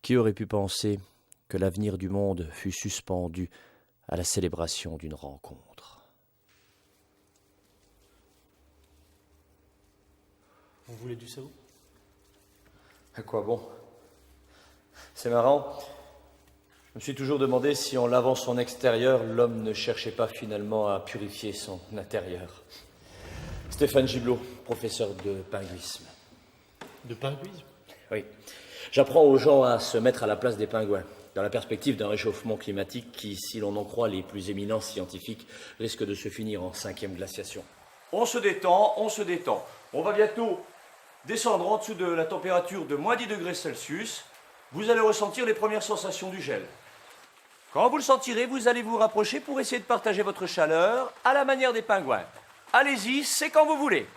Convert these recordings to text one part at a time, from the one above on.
Qui aurait pu penser que l'avenir du monde fût suspendu à la célébration d'une rencontre? Vous voulez du savon? À quoi bon? C'est marrant. Je me suis toujours demandé si en lavant son extérieur, l'homme ne cherchait pas finalement à purifier son intérieur. Stéphane Giblot, professeur de pingouisme. De pingouisme? Oui. J'apprends aux gens à se mettre à la place des pingouins, dans la perspective d'un réchauffement climatique qui, si l'on en croit les plus éminents scientifiques, risque de se finir en 5e glaciation. On se détend, on se détend. On va bientôt descendre en dessous de la température de moins 10 degrés Celsius. Vous allez ressentir les premières sensations du gel. Quand vous le sentirez, vous allez vous rapprocher pour essayer de partager votre chaleur à la manière des pingouins. Allez-y, c'est quand vous voulez.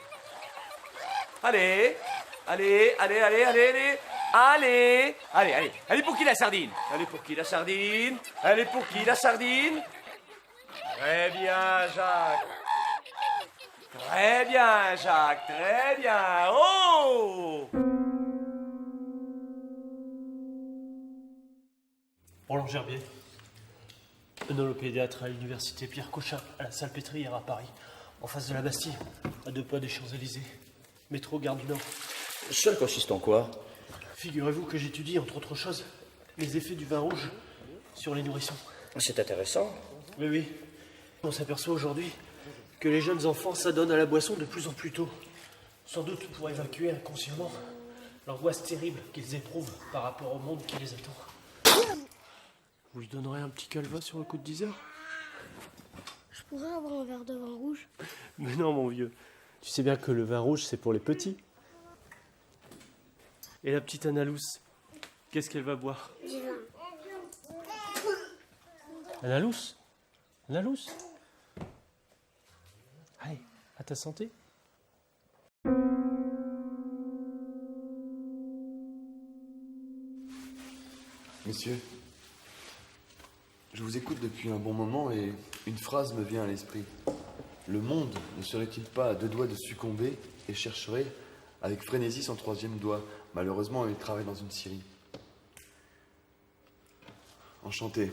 Allez, allez, allez, allez, allez, allez. Allez, allez, allez. Allez, pour qui la sardine? Allez, pour qui la sardine? Allez, pour qui la sardine? Très bien, Jacques. Très bien, Jacques, très bien. Oh! Roland Gerbier, œnolopédiatre à l'université Pierre Cochin, à la Salpêtrière à Paris, en face de la Bastille, à 2 pas des Champs-Élysées. Métro Gare du Nord. Cela consiste en quoi? Figurez-vous que j'étudie, entre autres choses, les effets du vin rouge sur les nourrissons. C'est intéressant. Oui, oui. On s'aperçoit aujourd'hui que les jeunes enfants s'adonnent à la boisson de plus en plus tôt. Sans doute pour évacuer inconsciemment l'angoisse terrible qu'ils éprouvent par rapport au monde qui les attend. Vous lui donnerez un petit calva sur le coup de 10 heures? Je pourrais avoir un verre de vin rouge? Mais non, mon vieux. Tu sais bien que le vin rouge, c'est pour les petits. Et la petite Annalous, qu'est-ce qu'elle va boire? Du vin. Annalous? Annalous? Allez, à ta santé. Monsieur, je vous écoute depuis un bon moment et une phrase me vient à l'esprit. Le monde ne serait-il pas à 2 doigts de succomber et chercherait avec frénésie son 3e doigt? Malheureusement, il travaille dans une scierie. Enchanté.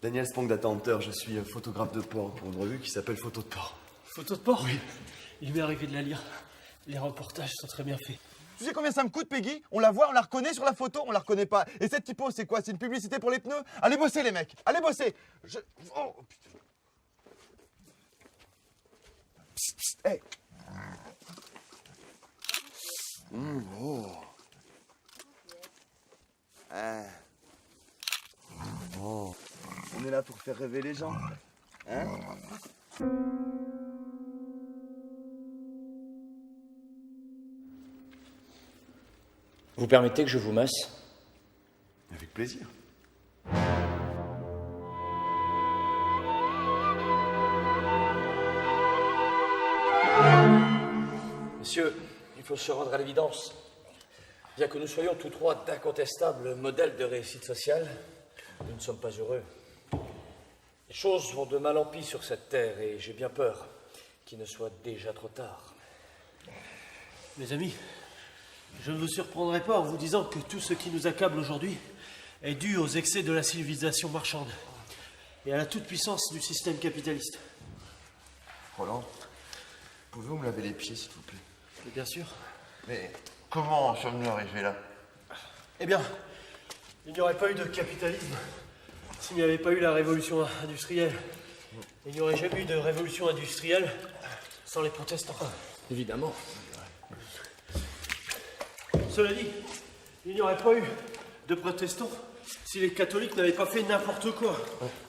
Daniel Spong Data Hunter, je suis photographe de port pour une revue qui s'appelle Photo de port. Photo de porc? Oui. Il m'est arrivé de la lire. Les reportages sont très bien faits. Tu sais combien ça me coûte, Peggy? On la voit, on la reconnaît sur la photo, on la reconnaît pas. Et cette typo, c'est quoi? C'est une publicité pour les pneus? Allez bosser, les mecs! Allez bosser! Oh, putain. Psst, psst, hey. Oh. Ah. Oh. On est là pour faire rêver les gens. Hein? Vous permettez que je vous masse? Avec plaisir. Messieurs, il faut se rendre à l'évidence. Bien que nous soyons tous trois d'incontestables modèles de réussite sociale, nous ne sommes pas heureux. Les choses vont de mal en pis sur cette terre et j'ai bien peur qu'il ne soit déjà trop tard. Mes amis, je ne vous surprendrai pas en vous disant que tout ce qui nous accable aujourd'hui est dû aux excès de la civilisation marchande et à la toute-puissance du système capitaliste. Roland, pouvez-vous me laver les pieds, s'il vous plaît? Et bien sûr. Mais comment sommes-nous arrivés là? Eh bien, il n'y aurait pas eu de capitalisme s'il n'y avait pas eu la révolution industrielle. Il n'y aurait jamais eu de révolution industrielle sans les protestants. Évidemment. Cela dit, il n'y aurait pas eu de protestants si les catholiques n'avaient pas fait n'importe quoi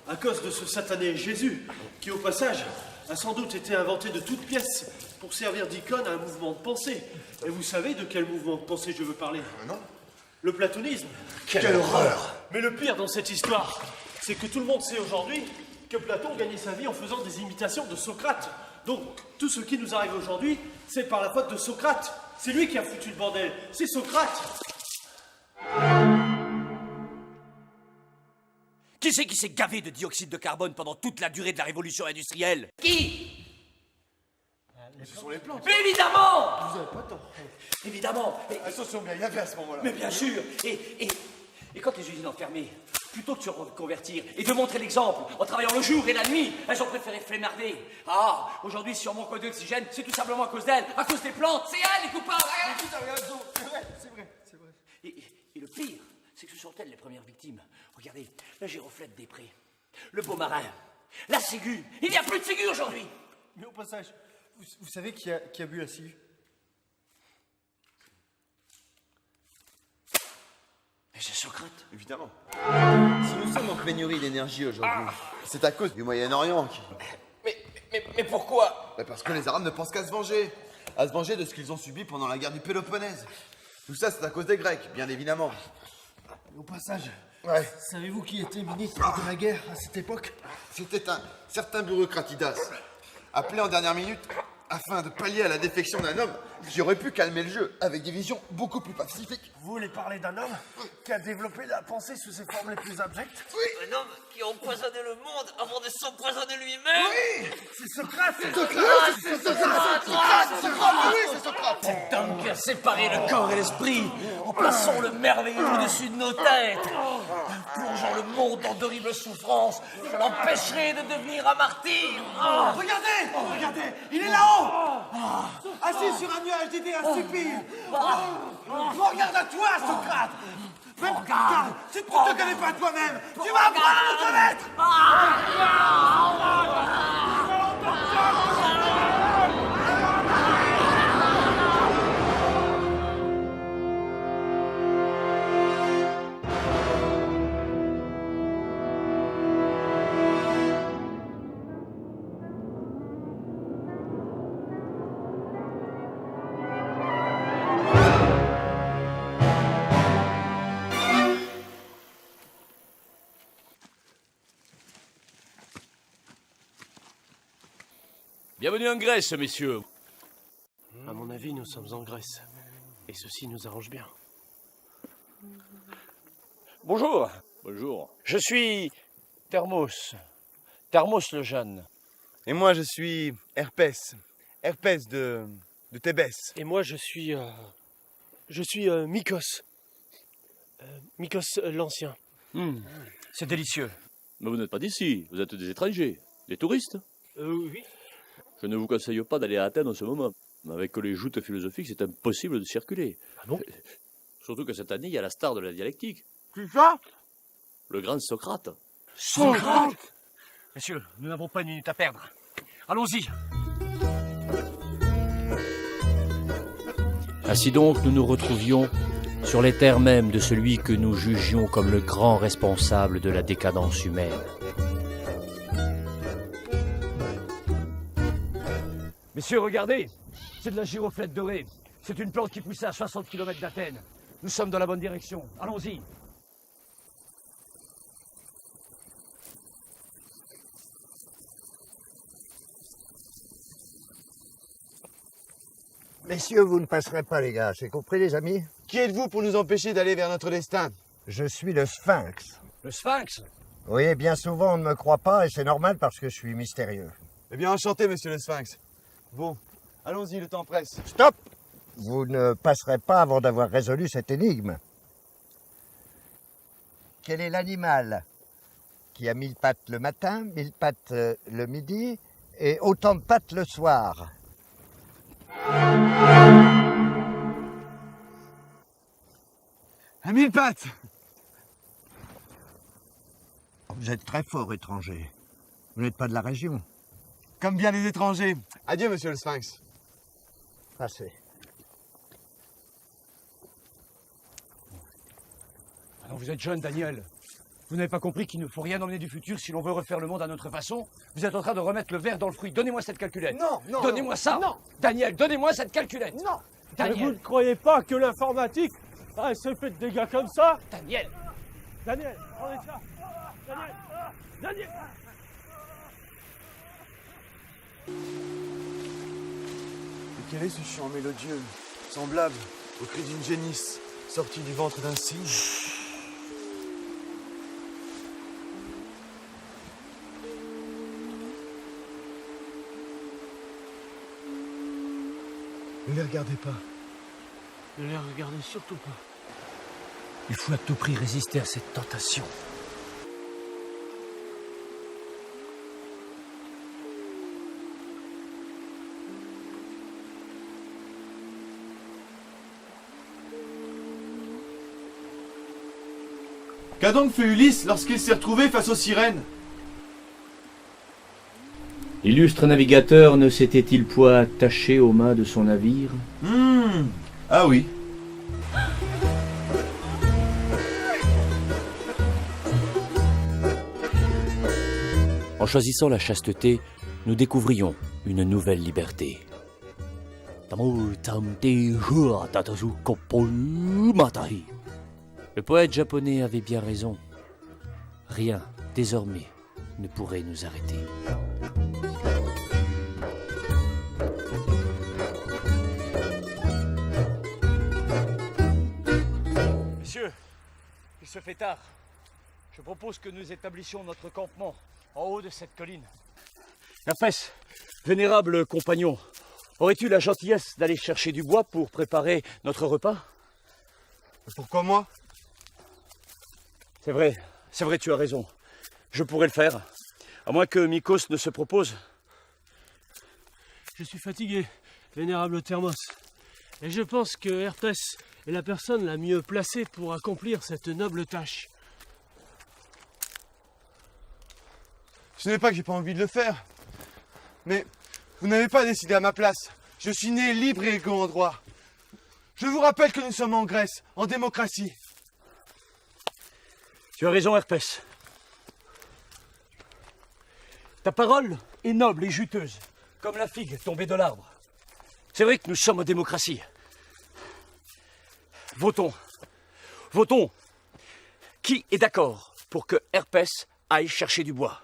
à cause de ce satané Jésus qui, au passage, a sans doute été inventé de toutes pièces pour servir d'icône à un mouvement de pensée. Et vous savez de quel mouvement de pensée je veux parler? Non. Le platonisme. Quelle horreur! Mais le pire dans cette histoire, c'est que tout le monde sait aujourd'hui que Platon gagnait sa vie en faisant des imitations de Socrate. Donc, tout ce qui nous arrive aujourd'hui, c'est par la faute de Socrate. C'est lui qui a foutu le bordel. C'est Socrate. Qui c'est qui s'est gavé de dioxyde de carbone pendant toute la durée de la révolution industrielle? Qui? Ce sont les plantes. Mais évidemment! Vous avez pas tort. Évidemment! Elles se sont bien gavées à ce moment-là. Mais bien sûr! Et Et quand les usines ont fermé, plutôt que de se reconvertir et de montrer l'exemple en travaillant le jour et la nuit, elles ont préféré flemmarder. Ah, aujourd'hui, si on manque d'oxygène, c'est tout simplement à cause d'elles, à cause des plantes. C'est elles les coupables. C'est vrai. Et le pire, c'est que ce sont elles les premières victimes. Regardez, la géroflette des prés, le beau marin, la ciguë. Il n'y a plus de ciguë aujourd'hui. Mais au passage, vous savez qui a bu la ciguë? Mais c'est Socrate. Évidemment. Si nous sommes en pénurie d'énergie aujourd'hui, c'est à cause du Moyen-Orient. Mais pourquoi? Parce que les Arabes ne pensent qu'à se venger. À se venger de ce qu'ils ont subi pendant la guerre du Péloponnèse. Tout ça, c'est à cause des Grecs, bien évidemment. Au passage, Ouais. savez-vous qui était ministre de la guerre à cette époque? C'était un certain bureaucratidas, appelé en dernière minute afin de pallier à la défection d'un homme qui aurait pu calmer le jeu avec des visions beaucoup plus pacifiques. Vous voulez parler d'un homme qui a développé la pensée sous ses formes les plus abjectes? Un homme qui a empoisonné le monde avant de s'empoisonner lui-même. C'est Socrate! C'est Socrate. Cet homme qui a séparé le corps et l'esprit en plaçant le merveilleux au-dessus de nos têtes, plongeant le monde dans d'horribles souffrances, je l'empêcherai de devenir un martyr. Regardez! Il est là-haut! Assis sur un nuage d'idées instupides! Regarde à toi, Socrate! Même regarde! Si tu ne te connais pas toi-même, tu vas apprendre à te connaître! Bienvenue en Grèce, messieurs. À mon avis, nous sommes en Grèce. Et ceci nous arrange bien. Bonjour, Bonjour. je suis Thermos. Thermos le jeune. Et moi, je suis Herpès. Herpès de Thébès. Et moi, je suis Mikos. Mikos l'Ancien. C'est délicieux. Mais vous n'êtes pas d'ici, vous êtes des étrangers, des touristes. Oui. Je ne vous conseille pas d'aller à Athènes en ce moment. Avec les joutes philosophiques, c'est impossible de circuler. Ah bon? Surtout que cette année, il y a la star de la dialectique, C'est ça? le grand Socrate. Socrate! Messieurs, nous n'avons pas une minute à perdre. Allons-y. Ainsi donc, nous nous retrouvions sur les terres mêmes de celui que nous jugions comme le grand responsable de la décadence humaine. Messieurs, regardez. C'est de la gyroflette dorée. C'est une plante qui poussait à 60 km d'Athènes. Nous sommes dans la bonne direction. Allons-y. Messieurs, vous ne passerez pas, les gars. C'est compris, les amis? Qui êtes-vous pour nous empêcher d'aller vers notre destin? Je suis le Sphinx. Le Sphinx. Oui, bien souvent, on ne me croit pas, et c'est normal parce que je suis mystérieux. Eh bien, enchanté, monsieur le Sphinx. Bon, allons-y, le temps presse. Stop! Vous ne passerez pas avant d'avoir résolu cette énigme. Quel est l'animal qui a 1000 pattes le matin, 1000 pattes le midi et autant de pattes le soir? À 1000 pattes! Vous êtes très fort, étranger. Vous n'êtes pas de la région. Comme bien les étrangers. Adieu, monsieur le Sphinx. Passez. Alors vous êtes jeune, Daniel. Vous n'avez pas compris qu'il ne faut rien emmener du futur si l'on veut refaire le monde à notre façon? Vous êtes en train de remettre le verre dans le fruit. Donnez-moi cette calculette. Non. Donnez-moi ça. Non. Daniel, donnez-moi cette calculette. Non. Daniel. Vous ne croyez pas que l'informatique a se fait de dégâts comme ça? Daniel. Daniel, prenez ça. Daniel. Et quel est ce chant mélodieux, semblable au cri d'une génisse sortie du ventre d'un cygne? Ne les regardez pas. Ne les regardez surtout pas. Il faut à tout prix résister à cette tentation. Qu'a donc fait Ulysse lorsqu'il s'est retrouvé face aux sirènes? L'illustre navigateur ne s'était-il point attaché au mât de son navire? Ah oui. En choisissant la chasteté, nous découvrions une nouvelle liberté. Le poète japonais avait bien raison. Rien, désormais, ne pourrait nous arrêter. Messieurs, il se fait tard. Je propose que nous établissions notre campement en haut de cette colline. Herpès, vénérable compagnon, aurais-tu la gentillesse d'aller chercher du bois pour préparer notre repas? Pourquoi moi? C'est vrai, tu as raison. Je pourrais le faire, à moins que Mikos ne se propose. Je suis fatigué, vénérable Thermos. Et je pense que Herpès est la personne la mieux placée pour accomplir cette noble tâche. Ce n'est pas que j'ai pas envie de le faire, mais vous n'avez pas décidé à ma place. Je suis né libre et égaux en droit. Je vous rappelle que nous sommes en Grèce, en démocratie. Tu as raison, Herpès. Ta parole est noble et juteuse, comme la figue tombée de l'arbre. C'est vrai que nous sommes en démocratie. Votons. Votons. Qui est d'accord pour que Herpès aille chercher du bois?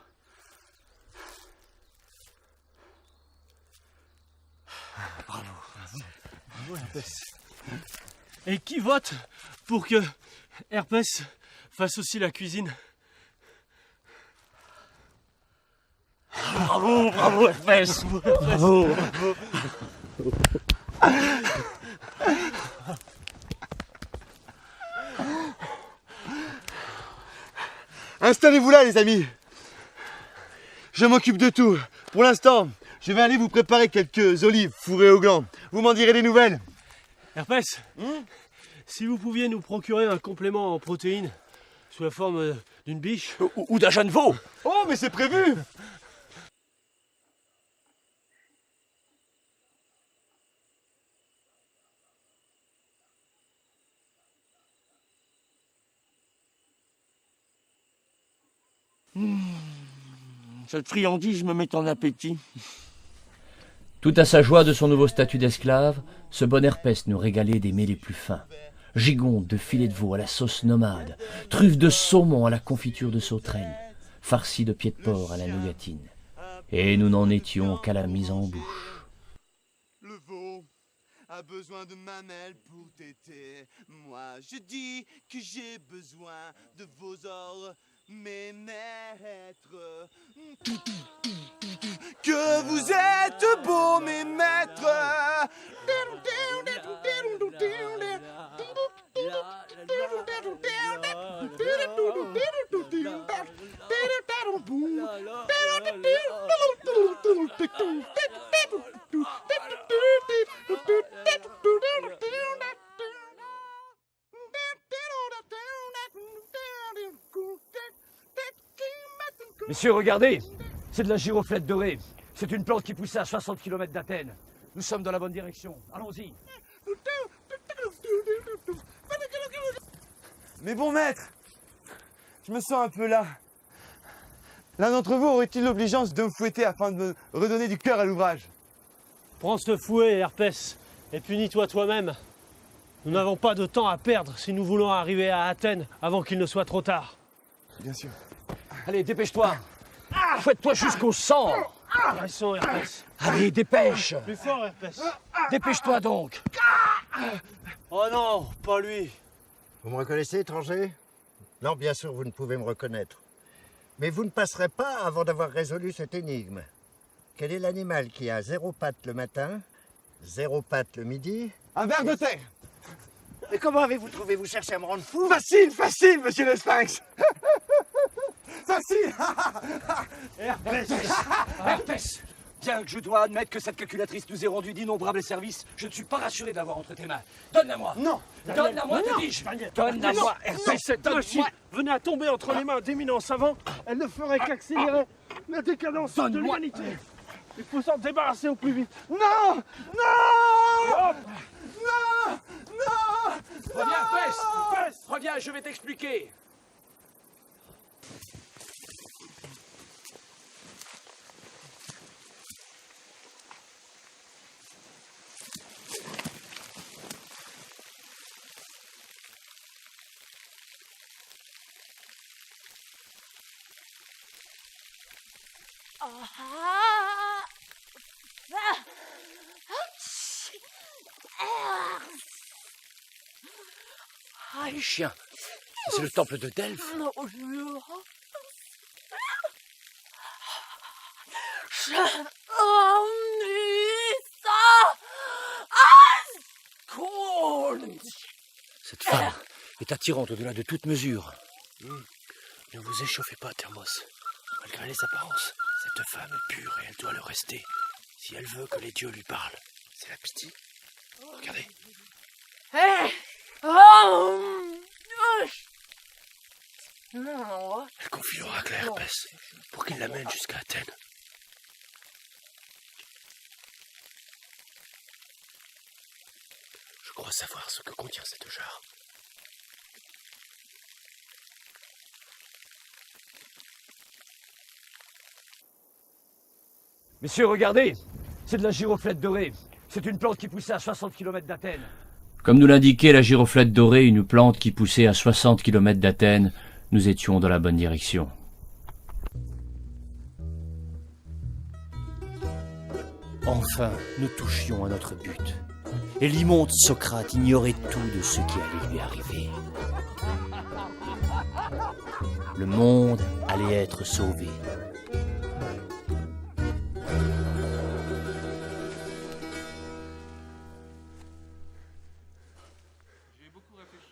Bravo Herpès. Et qui vote pour que Herpès fasse aussi la cuisine? Bravo Herpès. Bravo. Installez-vous là, les amis. Je m'occupe de tout. Pour l'instant, je vais aller vous préparer quelques olives fourrées au gland. Vous m'en direz des nouvelles. Herpès, si vous pouviez nous procurer un complément en protéines sous la forme d'une biche Ou d'un jeune veau. Oh, mais c'est prévu. Cette friandise me met en appétit. Tout à sa joie de son nouveau statut d'esclave, ce bon Herpès nous régalait des mets les plus fins. Gigonde de filets de veau à la sauce nomade, truffes de saumon à la confiture de sauterelle, farcis de pieds de porc à la nougatine. Et nous n'en étions qu'à la mise en bouche. Le veau a besoin de mamelles pour téter. Moi, je dis que j'ai besoin de vos ordres, mes maîtres. Que vous êtes beaux, mes maîtres. Messieurs, regardez, c'est de la giroflette dorée. C'est une plante qui poussait à 60 km d'Athènes. Nous sommes dans la bonne direction. Allons-y. Mais bon maître, je me sens un peu là. L'un d'entre vous aurait-il l'obligeance de me fouetter afin de me redonner du cœur à l'ouvrage? Prends ce fouet, Herpès, et punis-toi toi-même. Nous n'avons pas de temps à perdre si nous voulons arriver à Athènes avant qu'il ne soit trop tard. Bien sûr. Allez, dépêche-toi. Fouette-toi jusqu'au sang. Restons, Herpès. Allez, dépêche. Plus fort, Herpès. Dépêche-toi donc. Oh non, pas lui. Vous me reconnaissez, étranger? Non, bien sûr, vous ne pouvez me reconnaître. Mais vous ne passerez pas avant d'avoir résolu cette énigme. Quel est l'animal qui a 0 pattes le matin, 0 pattes le midi? Un ver de terre. Mais comment avez-vous trouvé? Vous cherchez à me rendre fou? Facile, facile, monsieur le Sphinx. Facile. Herpès, bien que je dois admettre que cette calculatrice nous ait rendu d'innombrables services, je ne suis pas rassuré de l'avoir entre tes mains. Donne-la-moi. Non. Donne-la-moi, te dis-je. Donne-la-moi, Herpès. Cette machine venait à tomber entre les mains d'éminents savants, elle ne ferait qu'accélérer la décadence de l'humanité. Il faut s'en débarrasser au plus vite. Non. Non. Non. Non. Reviens, Herpès. Reviens, je vais t'expliquer. Ah, les chiens. C'est le temple de Delphes. Cette femme est attirante au-delà de toute mesure. Ne vous échauffez pas, Thermos. Malgré les apparences, cette femme est pure et elle doit le rester. Si elle veut que les dieux lui parlent. C'est la pitié. Regardez. Elle confie l'oracle à Herpès pour qu'il l'amène jusqu'à Athènes. Je crois savoir ce que contient cette jarre. Messieurs, regardez. C'est de la giroflette dorée. C'est une plante qui poussait à 60 km d'Athènes. Comme nous l'indiquait la giroflette dorée, une plante qui poussait à 60 km d'Athènes, nous étions dans la bonne direction. Enfin, nous touchions à notre but. Et l'immonde Socrate ignorait tout de ce qui allait lui arriver. Le monde allait être sauvé.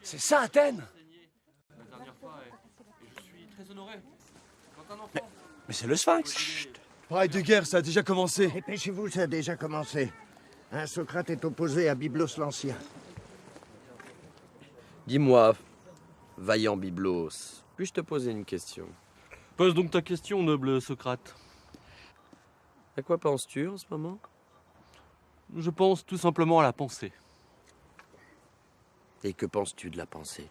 C'est ça, Athènes? Mais c'est le Sphinx. Le parade de guerre, ça a déjà commencé. Dépêchez-vous, ça a déjà commencé. Un Socrate est opposé à Byblos l'Ancien. Dis-moi, vaillant Byblos, puis-je te poser une question? Pose donc ta question, noble Socrate. À quoi penses-tu en ce moment? Je pense tout simplement à la pensée. Et que penses-tu de la pensée?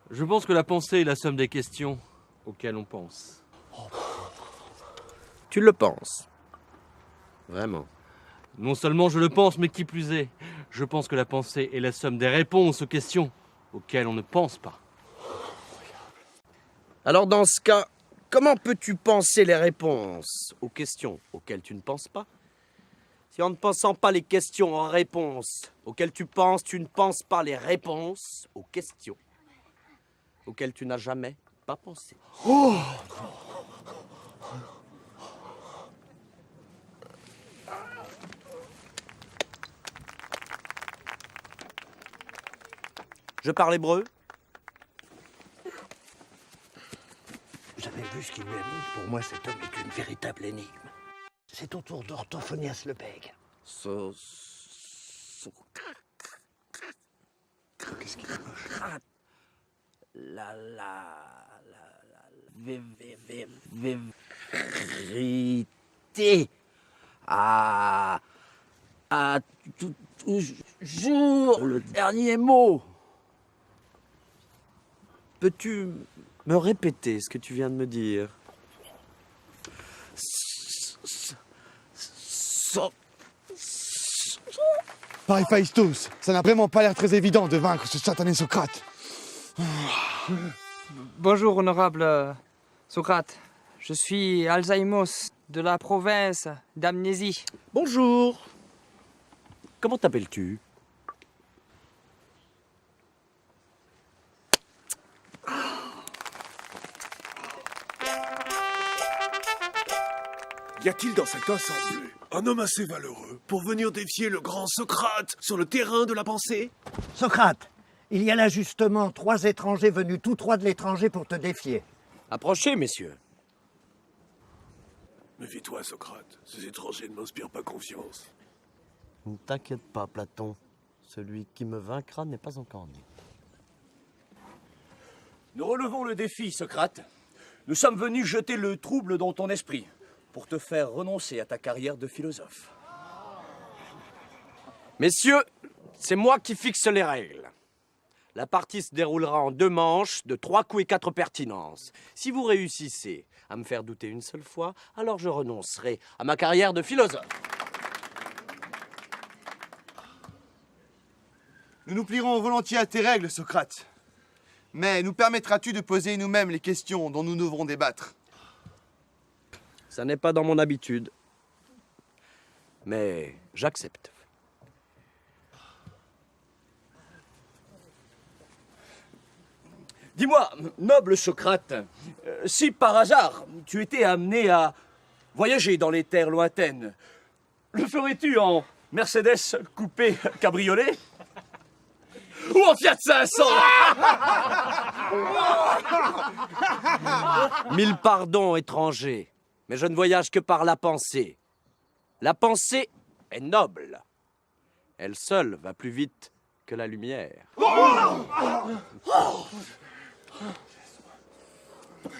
Je pense que la pensée est la somme des questions auxquelles on pense. Tu le penses? Vraiment? Non seulement je le pense, mais qui plus est, je pense que la pensée est la somme des réponses aux questions auxquelles on ne pense pas. Alors dans ce cas, comment peux-tu penser les réponses aux questions auxquelles tu ne penses pas? Si en ne pensant pas les questions en réponse auxquelles tu ne penses pas les réponses aux questions auxquelles tu n'as jamais pas pensé. Oh! Je parle hébreu? Vous avez vu ce qu'il lui a mis? Pour moi, cet homme est une véritable énigme. C'est au tour d'Orthophonias le Bègue. Qu'est-ce qu'il moche? Vérité. Toujours le dernier mot. Peux-tu me répéter ce que tu viens de me dire? Par Héphaïstos, ça n'a vraiment pas l'air très évident de vaincre ce satané Socrate. Bonjour, honorable Socrate. Je suis Alzaïmos de la province d'Amnésie. Bonjour. Comment t'appelles-tu? Y a-t-il dans cette assemblée un homme assez valeureux pour venir défier le grand Socrate sur le terrain de la pensée? Socrate, il y a là justement 3 étrangers venus tout droit de l'étranger pour te défier. Approchez, messieurs. Méfie-toi, Socrate. Ces étrangers ne m'inspirent pas confiance. Ne t'inquiète pas, Platon. Celui qui me vaincra n'est pas encore né. Nous relevons le défi, Socrate. Nous sommes venus jeter le trouble dans ton esprit pour te faire renoncer à ta carrière de philosophe. Messieurs, c'est moi qui fixe les règles. La partie se déroulera en 2 manches de 3 coups et 4 pertinences. Si vous réussissez à me faire douter une seule fois, alors je renoncerai à ma carrière de philosophe. Nous nous plierons volontiers à tes règles, Socrate. Mais nous permettras-tu de poser nous-mêmes les questions dont nous devrons débattre? Ça n'est pas dans mon habitude. Mais j'accepte. Dis-moi, noble Socrate, si par hasard tu étais amené à voyager dans les terres lointaines, le ferais-tu en Mercedes coupé cabriolet ou en Fiat 500? 1000 pardons, étrangers, mais je ne voyage que par la pensée. La pensée est noble. Elle seule va plus vite que la lumière.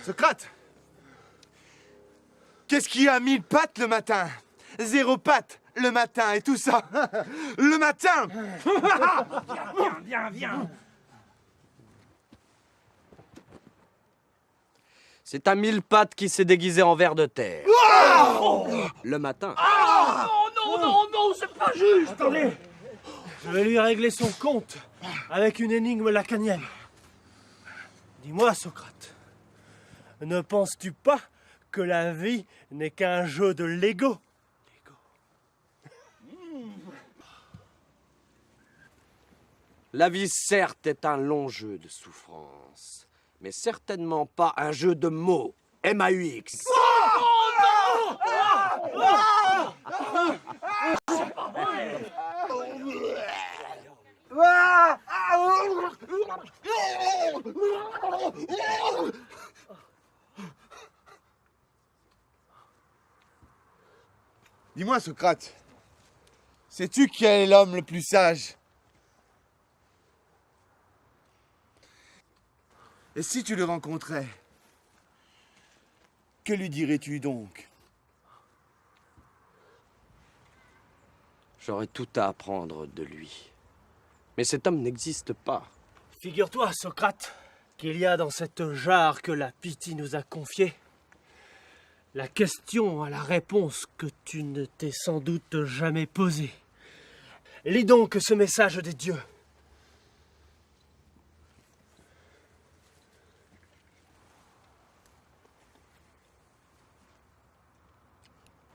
Socrate, qu'est-ce qui a 1000 pattes le matin? 0 pattes le matin et tout ça. Le matin. Viens. C'est un 1000 pattes qui s'est déguisé en ver de terre. Le matin. Non, c'est pas juste. Attendez, je vais lui régler son compte avec une énigme lacanienne. Dis-moi, Socrate, ne penses-tu pas que la vie n'est qu'un jeu de Lego? La vie, certes, est un long jeu de souffrance, mais certainement pas un jeu de mots. M-A-U-X. Dis-moi, Socrate, sais-tu qui est l'homme le plus sage? Et si tu le rencontrais, que lui dirais-tu donc? J'aurais tout à apprendre de lui. Mais cet homme n'existe pas. Figure-toi, Socrate, qu'il y a dans cette jarre que la Pythie nous a confiée la question à la réponse que tu ne t'es sans doute jamais posée. Lis donc ce message des dieux.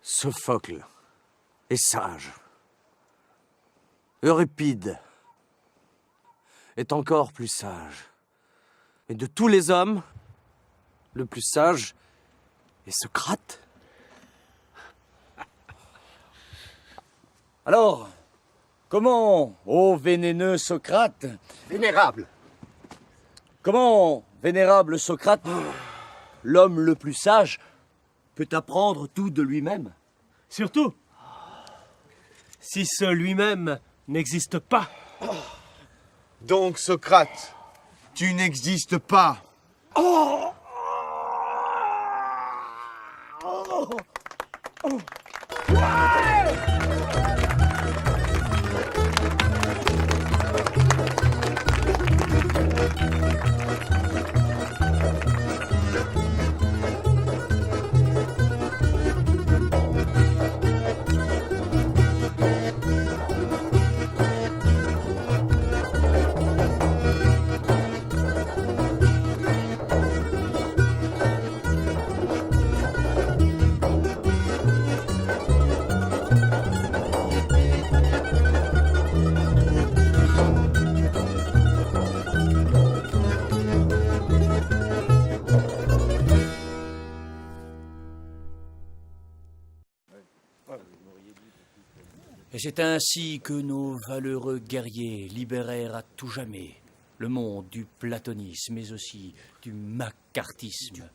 Sophocle est sage. Euripide est encore plus sage. Et de tous les hommes, le plus sage est Socrate. Alors, comment, ô vénéneux Socrate, Vénérable. comment, vénérable Socrate, l'homme le plus sage peut apprendre tout de lui-même? Surtout, si ce lui-même n'existe pas. Donc, Socrate, tu n'existes pas. c'est ainsi que nos valeureux guerriers libérèrent à tout jamais le monde du platonisme, mais aussi du macartisme,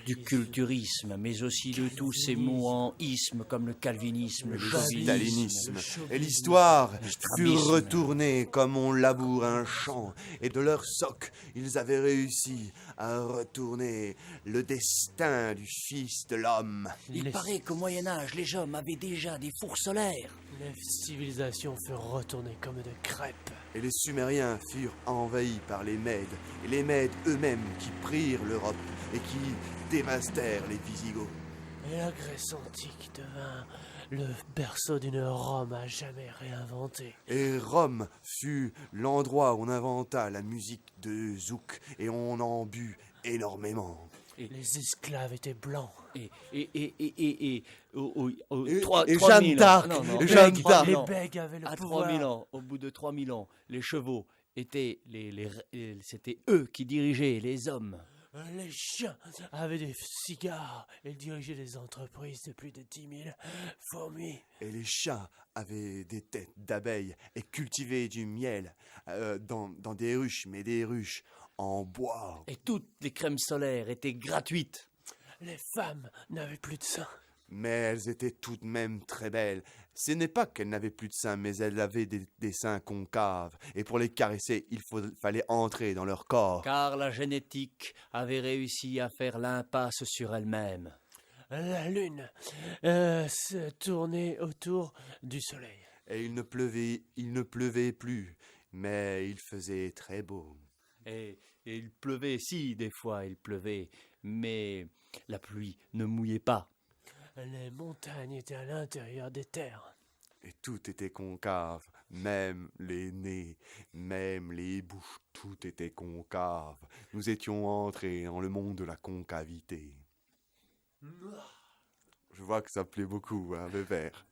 du culturisme, mais aussi de tous ces mots en isme comme le calvinisme, le stalinisme. chauvinisme, Et l'histoire le fut strabisme. retournée comme on laboure un champ, et de leur soc, ils avaient réussi à retourner le destin du Fils de l'homme. Il paraît qu'au Moyen-Âge, les hommes avaient déjà des fours solaires. Les civilisations furent retournées comme de crêpes. Et les Sumériens furent envahis par les Mèdes, et les Mèdes eux-mêmes qui prirent l'Europe et qui dévastèrent les Visigoths. Et la Grèce antique devint le berceau d'une Rome à jamais réinventée. Et Rome fut l'endroit où on inventa la musique de zouk, et on en but énormément. Les esclaves étaient blancs. Et Jeanne d'Arc, Les bègues avaient le à pouvoir. 3000 ans, au bout de 3000 ans, les chevaux étaient c'était eux qui dirigeaient les hommes. Les chiens avaient des cigares et dirigeaient des entreprises de plus de 10 000 fourmis. Et les chats avaient des têtes d'abeilles et cultivaient du miel dans des ruches, mais des ruches en bois. Et toutes les crèmes solaires étaient gratuites. Les femmes n'avaient plus de seins. Mais elles étaient tout de même très belles. Ce n'est pas qu'elles n'avaient plus de seins, mais elles avaient des seins concaves. Et pour les caresser, fallait entrer dans leur corps. Car la génétique avait réussi à faire l'impasse sur elle-même. La lune se tournait autour du soleil. Et il ne pleuvait plus, mais il faisait très beau. Et il pleuvait, si, des fois il pleuvait, mais la pluie ne mouillait pas. Les montagnes étaient à l'intérieur des terres. Et tout était concave, même les nez, même les bouches, tout était concave. Nous étions entrés dans le monde de la concavité. Je vois que ça plaît beaucoup, hein, Bébert.